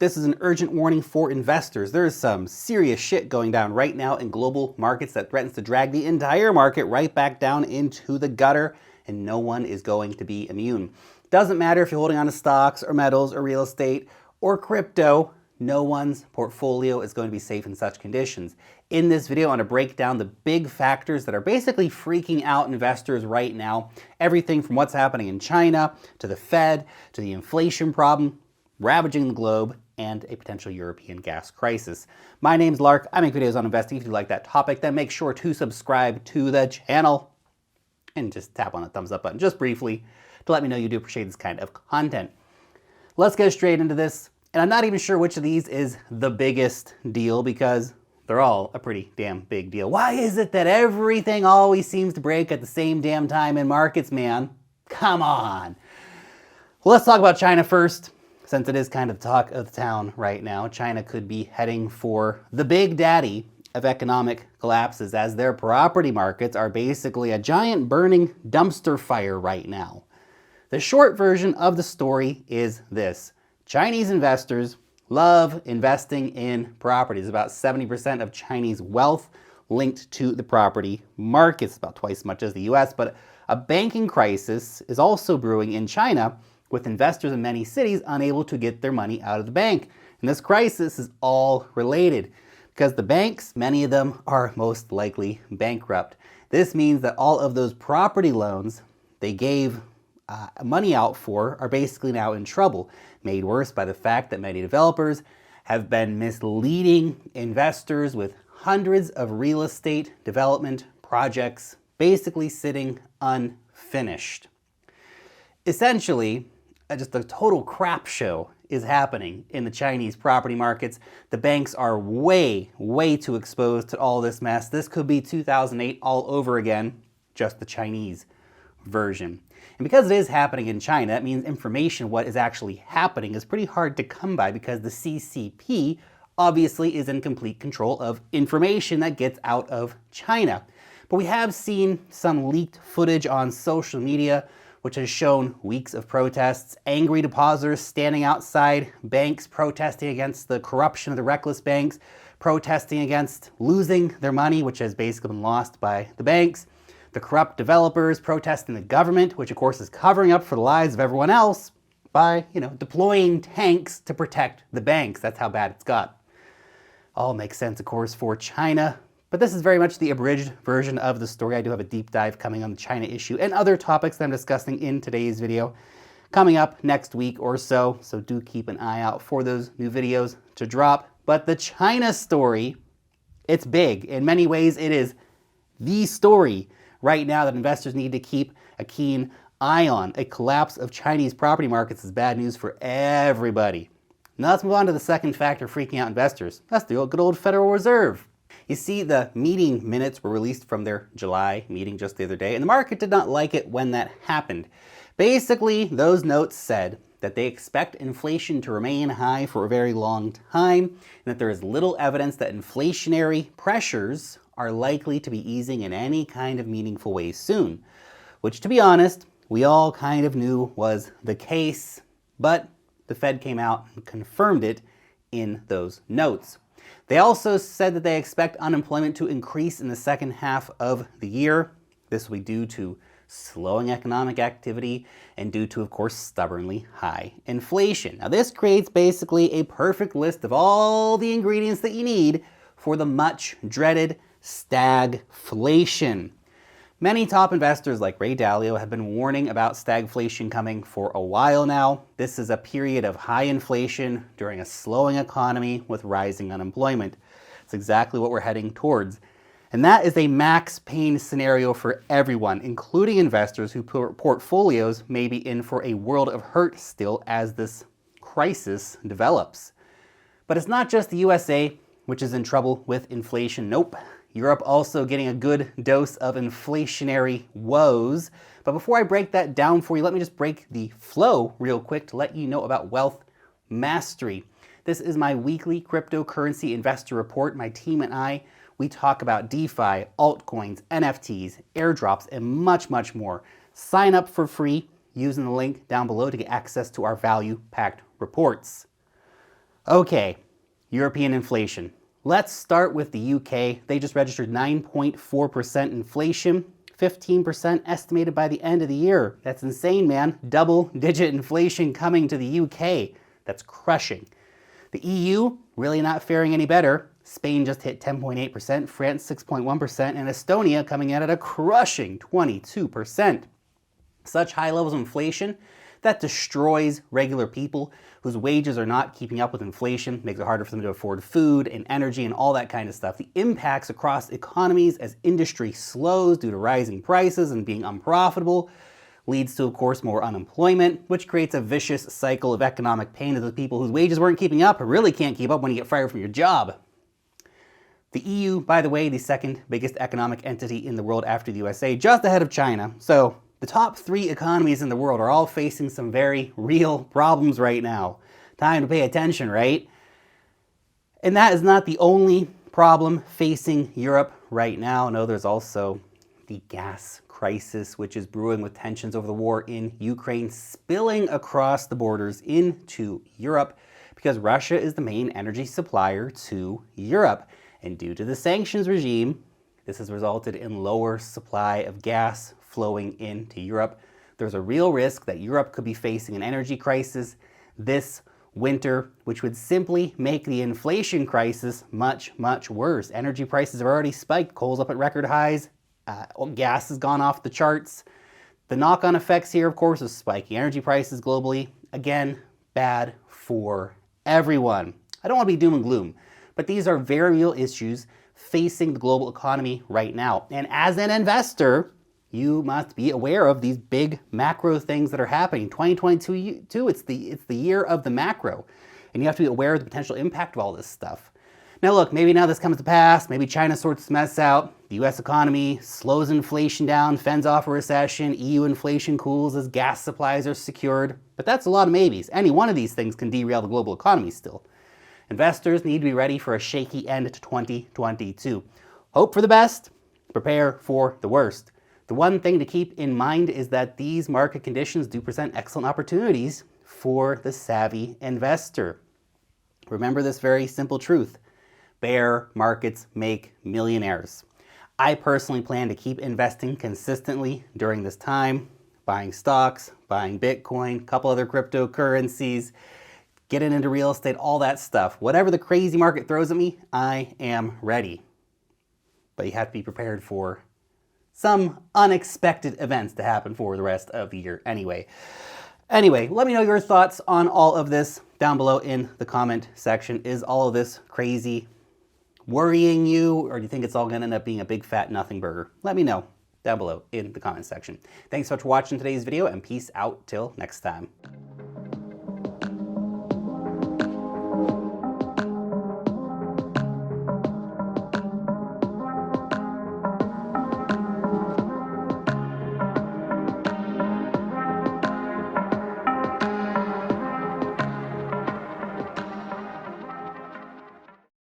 This is an urgent warning for investors. There is some serious shit going down right now in global markets that threatens to drag the entire market right back down into the gutter, and no one is going to be immune. Doesn't matter if you're holding on to stocks or metals or real estate or crypto, no one's portfolio is going to be safe in such conditions. In this video, I want to break down the big factors that are basically freaking out investors right now. Everything from what's happening in China, to the Fed, to the inflation problem ravaging the globe, and a potential European gas crisis. My name's Lark. I make videos on investing. If you like that topic, then make sure to subscribe to the channel and just tap on the thumbs up button just briefly to let me know you do appreciate this kind of content. Let's get straight into this. And I'm not even sure which of these is the biggest deal because they're all a pretty damn big deal. Why is it that everything always seems to break at the same damn time in markets, man? Come on. Well, let's talk about China first. Since it is kind of the talk of the town right now, China could be heading for the big daddy of economic collapses as their property markets are basically a giant burning dumpster fire right now. The short version of the story is this. Chinese investors love investing in properties. About 70% of Chinese wealth linked to the property markets, about twice as much as the US, but a banking crisis is also brewing in China, with investors in many cities unable to get their money out of the bank. And this crisis is all related because the banks, many of them are most likely bankrupt. This means that all of those property loans they gave money out for are basically now in trouble, made worse by the fact that many developers have been misleading investors with hundreds of real estate development projects basically sitting unfinished. Essentially, just a total crap show is happening in the Chinese property markets. The banks are way too exposed to all this mess. This could be 2008 all over again, just the Chinese version. And because it is happening in China, that means information, what is actually happening, is pretty hard to come by because the CCP obviously is in complete control of information that gets out of China. But we have seen some leaked footage on social media which has shown weeks of protests, angry depositors standing outside banks protesting against the corruption of the reckless banks, protesting against losing their money, which has basically been lost by the banks, the corrupt developers protesting the government, which of course is covering up for the lives of everyone else by, deploying tanks to protect the banks. That's how bad it's got. All makes sense, of course, for China. But this is very much the abridged version of the story. I do have a deep dive coming on the China issue and other topics that I'm discussing in today's video coming up next week or so. So do keep an eye out for those new videos to drop. But the China story, it's big. In many ways, it is the story right now that investors need to keep a keen eye on. A collapse of Chinese property markets is bad news for everybody. Now let's move on to the second factor freaking out investors. That's the good old Federal Reserve. You see, the meeting minutes were released from their July meeting just the other day, and the market did not like it when that happened. Basically, those notes said that they expect inflation to remain high for a very long time, and that there is little evidence that inflationary pressures are likely to be easing in any kind of meaningful way soon, which, to be honest, we all kind of knew was the case, but the Fed came out and confirmed it in those notes. They also said that they expect unemployment to increase in the second half of the year. This will be due to slowing economic activity and due to, of course, stubbornly high inflation. Now, this creates basically a perfect list of all the ingredients that you need for the much dreaded stagflation. Many top investors like Ray Dalio have been warning about stagflation coming for a while now. This is a period of high inflation during a slowing economy with rising unemployment. It's exactly what we're heading towards. And that is a max pain scenario for everyone, including investors whose portfolios may be in for a world of hurt still as this crisis develops. But it's not just the USA which is in trouble with inflation. Nope. Europe also getting a good dose of inflationary woes. But before I break that down for you, let me just break the flow real quick to let you know about Wealth Mastery. This is my weekly cryptocurrency investor report. My team and I, we talk about DeFi, altcoins, NFTs, airdrops, and much more. Sign up for free using the link down below to get access to our value-packed reports. Okay, European inflation. Let's start with the UK. They just registered 9.4% inflation, 15% estimated by the end of the year. That's insane, man. Double-digit inflation coming to the UK. That's crushing. The EU, really not faring any better. Spain just hit 10.8%, France 6.1%, and Estonia coming in at a crushing 22%. Such high levels of inflation that destroys regular people whose wages are not keeping up with inflation, makes it harder for them to afford food and energy and all that kind of stuff. The impacts across economies as industry slows due to rising prices and being unprofitable leads to, of course, more unemployment, which creates a vicious cycle of economic pain to the people whose wages weren't keeping up or really can't keep up when you get fired from your job. The EU, by the way, the second biggest economic entity in the world after the USA, just ahead of China. So the top 3 economies in the world are all facing some very real problems right now. Time to pay attention, right? And that is not the only problem facing Europe right now. No, there's also the gas crisis, which is brewing with tensions over the war in Ukraine spilling across the borders into Europe because Russia is the main energy supplier to Europe. And due to the sanctions regime, this has resulted in lower supply of gas flowing into Europe. There's a real risk that Europe could be facing an energy crisis this winter, which would simply make the inflation crisis much, much worse. Energy prices have already spiked. Coal's up at record highs. Gas has gone off the charts. The knock-on effects here, of course, is spiking energy prices globally. Again, bad for everyone. I don't want to be doom and gloom, but these are very real issues facing the global economy right now. And as an investor, you must be aware of these big macro things that are happening. 2022, it's the year of the macro, and you have to be aware of the potential impact of all this stuff. Now look, maybe now this comes to pass, maybe China sorts this mess out, the US economy slows inflation down, fends off a recession, EU inflation cools as gas supplies are secured, but that's a lot of maybes. Any one of these things can derail the global economy still. Investors need to be ready for a shaky end to 2022. Hope for the best, prepare for the worst. The one thing to keep in mind is that these market conditions do present excellent opportunities for the savvy investor. Remember this very simple truth. Bear markets make millionaires. I personally plan to keep investing consistently during this time, buying stocks, buying Bitcoin, a couple other cryptocurrencies, getting into real estate, all that stuff. Whatever the crazy market throws at me, I am ready. But you have to be prepared for some unexpected events to happen for the rest of the year anyway. Anyway, let me know your thoughts on all of this down below in the comment section. Is all of this crazy worrying you, or do you think it's all going to end up being a big fat nothing burger? Let me know down below in the comment section. Thanks so much for watching today's video, and peace out till next time.